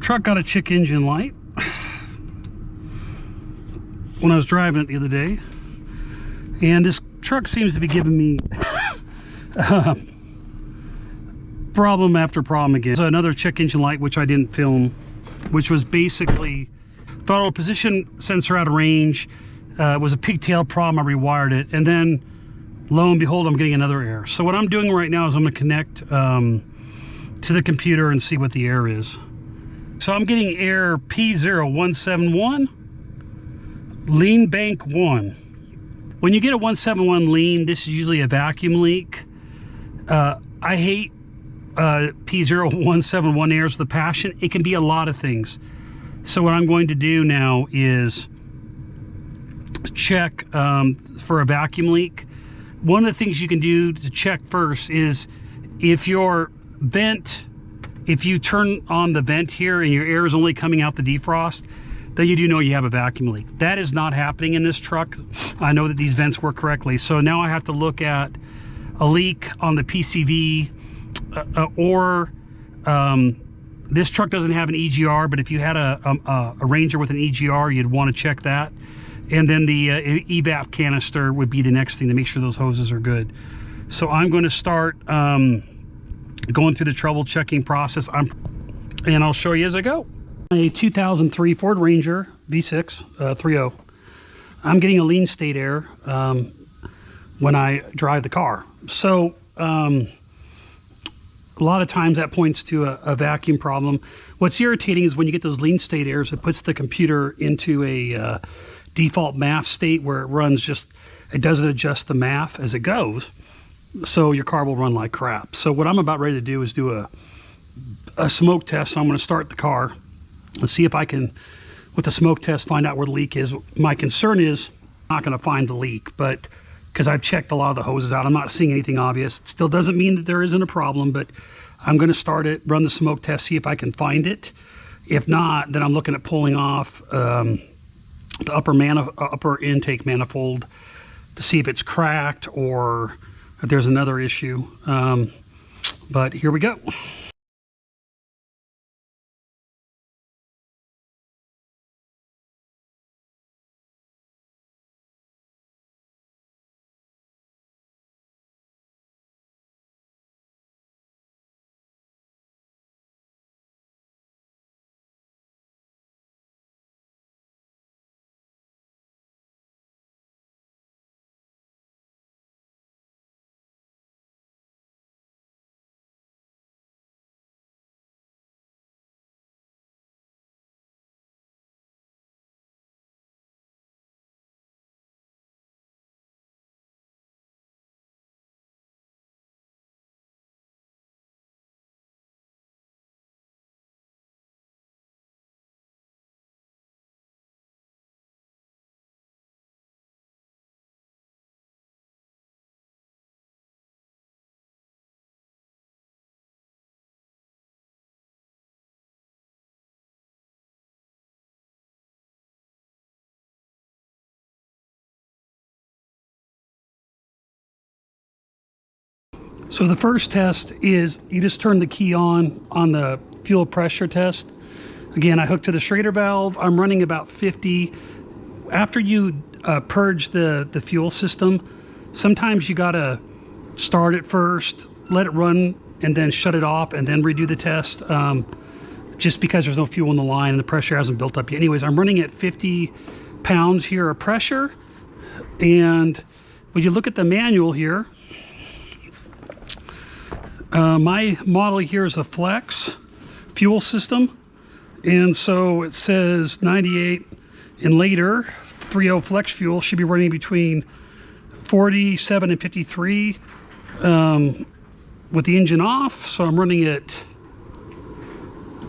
Truck got a check engine light when I was driving it the other day, and this truck seems to be giving me problem after problem again. So another check engine light, which I didn't film, which was basically throttle position sensor out of range. It was a pigtail problem. I rewired it, and then lo and behold, I'm getting another error. So what I'm doing right now is I'm going to connect to the computer and see what the error is. So I'm getting error P0171 lean bank 1. When you get a 171 lean, this is usually a vacuum leak. I hate P0171 errors with a passion. It can be a lot of things. So what I'm going to do now is check for a vacuum leak. One of the things you can do to check first is if your vent, if you turn on the vent here and your air is only coming out the defrost, then you do know you have a vacuum leak. That is not happening in this truck. I know that these vents work correctly. So now I have to look at a leak on the PCV or this truck doesn't have an EGR, but if you had a Ranger with an EGR, you'd want to check that. And then the evap canister would be the next thing to make sure those hoses are good. So I'm going to start going through the trouble checking process, and I'll show you as I go. A 2003 Ford Ranger V6 3.0. I'm getting a lean state error when I drive the car. So a lot of times that points to a vacuum problem. What's irritating is when you get those lean state errors, it puts the computer into a default MAF state where it runs just, it doesn't adjust the MAF as it goes. So your car will run like crap. So what I'm about ready to do is do a smoke test. So I'm going to start the car and see if I can, with the smoke test, find out where the leak is. My concern is I'm not going to find the leak, but because I've checked a lot of the hoses out, I'm not seeing anything obvious. It still doesn't mean that there isn't a problem, but I'm going to start it, run the smoke test, see if I can find it. If not, then I'm looking at pulling off the upper intake manifold to see if it's cracked or if there's another issue. But here we go. So the first test is you just turn the key on the fuel pressure test. Again, I hooked to the Schrader valve. I'm running about 50. After you purge the fuel system, sometimes you gotta start it first, let it run, and then shut it off, and then redo the test, just because there's no fuel in the line and the pressure hasn't built up yet. Anyways, I'm running at 50 pounds here of pressure, and when you look at the manual here, my model here is a flex fuel system, and so it says 98 and later 3.0 flex fuel should be running between 47 and 53 with the engine off. So I'm running it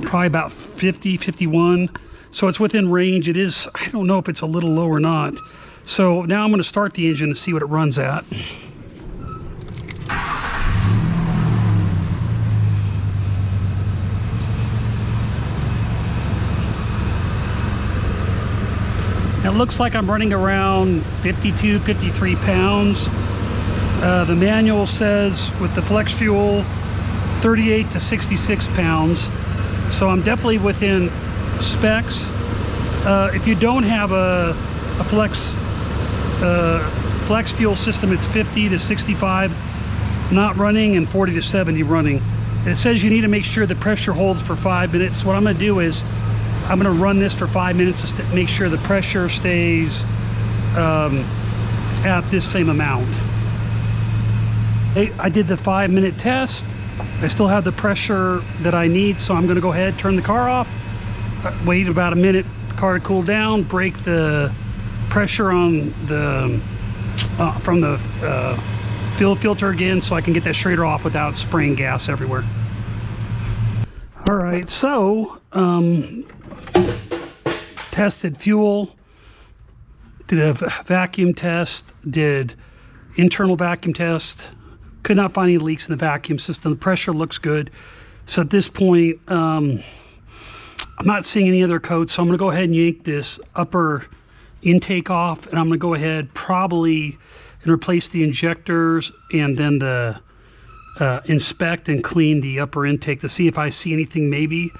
probably about 50, 51. So it's within range. It is, I don't know if it's a little low or not. So now I'm going to start the engine and see what it runs at. It looks like I'm running around 52, 53 pounds. The manual says with the flex fuel, 38 to 66 pounds. So I'm definitely within specs. If you don't have a flex fuel system, it's 50 to 65 not running and 40 to 70 running. It says you need to make sure the pressure holds for 5 minutes. What I'm going to do is I'm going to run this for 5 minutes to make sure the pressure stays at this same amount. I did the 5-minute test. I still have the pressure that I need, so I'm going to go ahead, turn the car off, wait about a minute, the car to cool down, break the pressure on the from the fuel filter again, so I can get that straighter off without spraying gas everywhere. All right, so tested fuel, did a vacuum test, did internal vacuum test, could not find any leaks in the vacuum system. The pressure looks good. So at this point, I'm not seeing any other coats, so I'm gonna go ahead and yank this upper intake off, and I'm gonna go ahead probably and replace the injectors, and then the inspect and clean the upper intake to see if I see anything maybe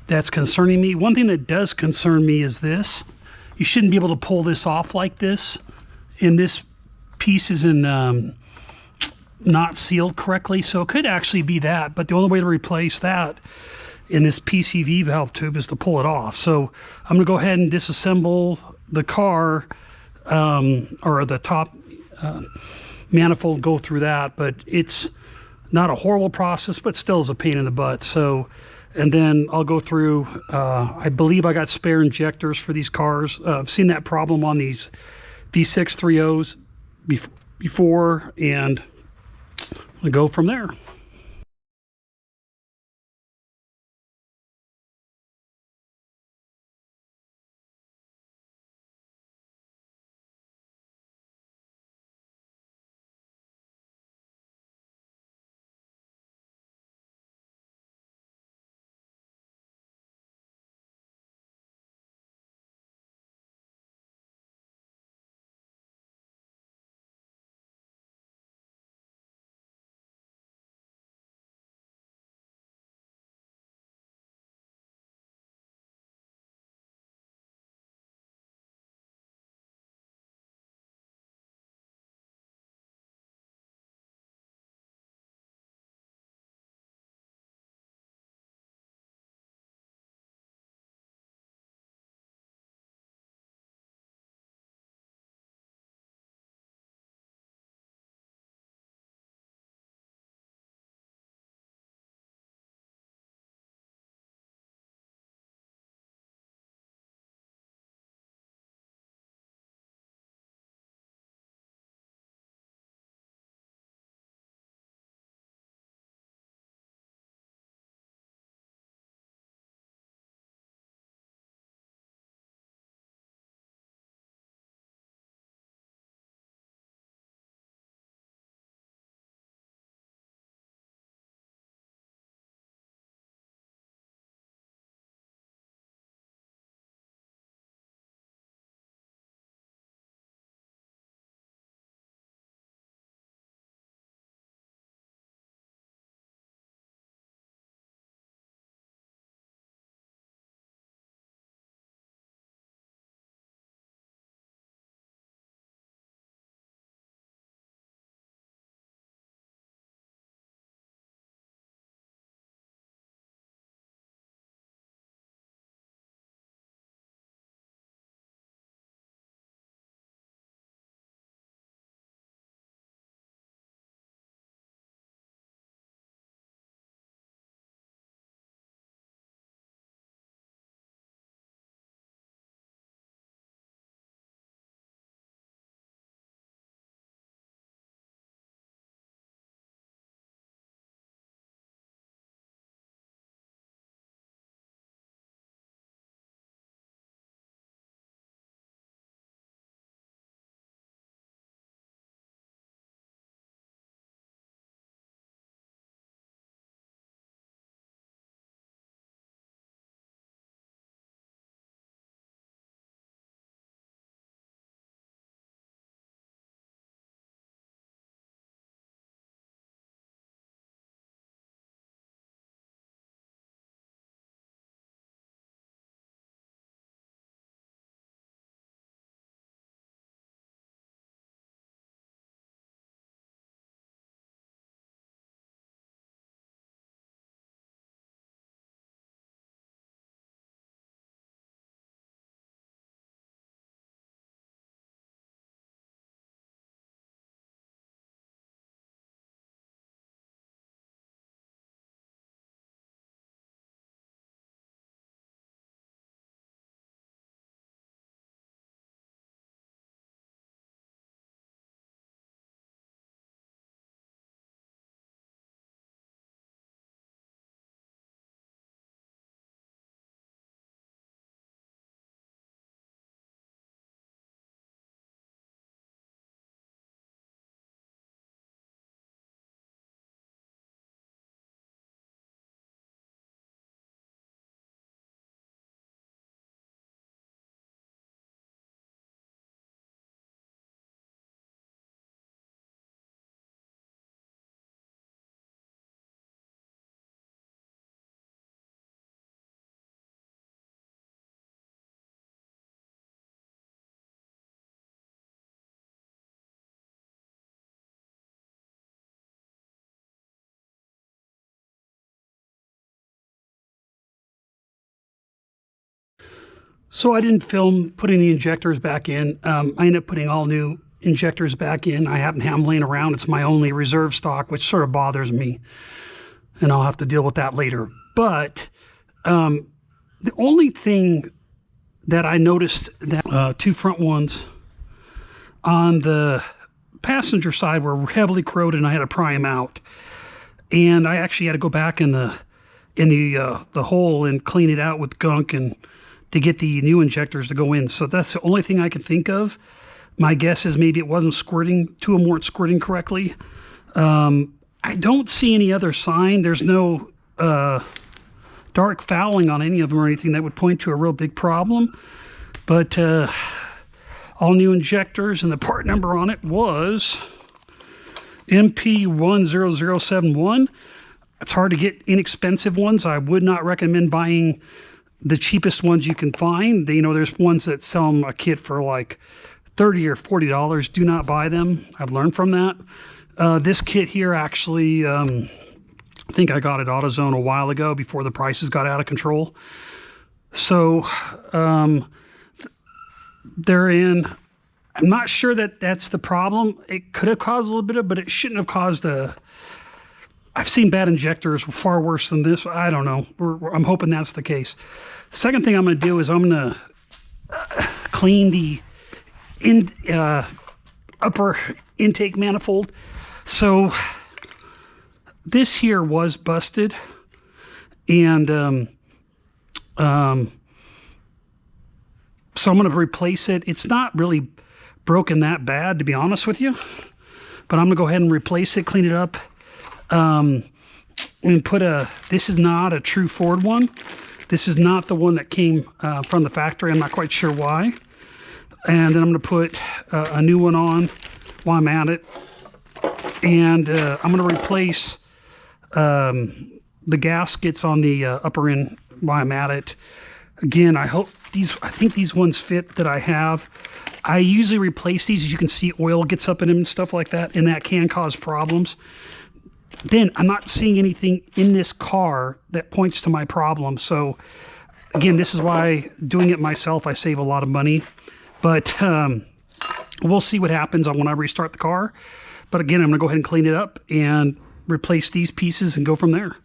that's concerning me. One thing that does concern me is this. You shouldn't be able to pull this off like this, and this piece is in not sealed correctly, so it could actually be that, but the only way to replace that in this PCV valve tube is to pull it off. So I'm gonna go ahead and disassemble the car, or the top manifold, go through that, but it's not a horrible process, but still is a pain in the butt. So, and then I'll go through, I believe I got spare injectors for these cars. I've seen that problem on these V630s before, and I'll go from there. So I didn't film putting the injectors back in. I ended up putting all new injectors back in. I happen to have them laying around. It's my only reserve stock, which sort of bothers me, and I'll have to deal with that later. But the only thing that I noticed, that two front ones on the passenger side were heavily corroded, and I had to pry them out. And I actually had to go back in the hole and clean it out with gunk and to get the new injectors to go in. So that's the only thing I can think of. My guess is maybe it wasn't squirting, two of them weren't squirting correctly. I don't see any other sign. There's no dark fouling on any of them or anything that would point to a real big problem. But all new injectors, and the part number on it was P0171. It's hard to get inexpensive ones. I would not recommend buying the cheapest ones you can find. There's ones that sell them a kit for like $30 or $40. Do not buy them. I've learned from that. This kit here actually, I think I got it AutoZone a while ago before the prices got out of control. So they're in. I'm not sure that that's the problem. It could have caused a little bit of, but it shouldn't have caused a. I've seen bad injectors far worse than this. I don't know. I'm hoping that's the case. Second thing I'm going to do is I'm going to clean the upper intake manifold. So this here was busted, and so I'm going to replace it. It's not really broken that bad, to be honest with you, but I'm going to go ahead and replace it, clean it up. And put this is not a true Ford one. This is not the one that came from the factory. I'm not quite sure why. And then I'm going to put a new one on while I'm at it. And I'm going to replace the gaskets on the upper end while I'm at it. Again, I think these ones fit that I have. I usually replace these. As you can see, oil gets up in them and stuff like that, and that can cause problems. Then I'm not seeing anything in this car that points to my problem. So again, this is why doing it myself, I save a lot of money. But we'll see what happens when I restart the car. But again, I'm going to go ahead and clean it up and replace these pieces and go from there.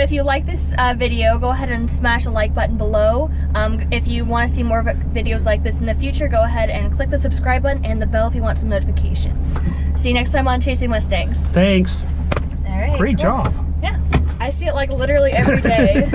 if you like this video, go ahead and smash the like button below. If you want to see more videos like this in the future, go ahead and click the subscribe button and the bell if you want some notifications. See you next time on Chasing Mustangs. Thanks. All right. Great job. Yeah. I see it like literally every day.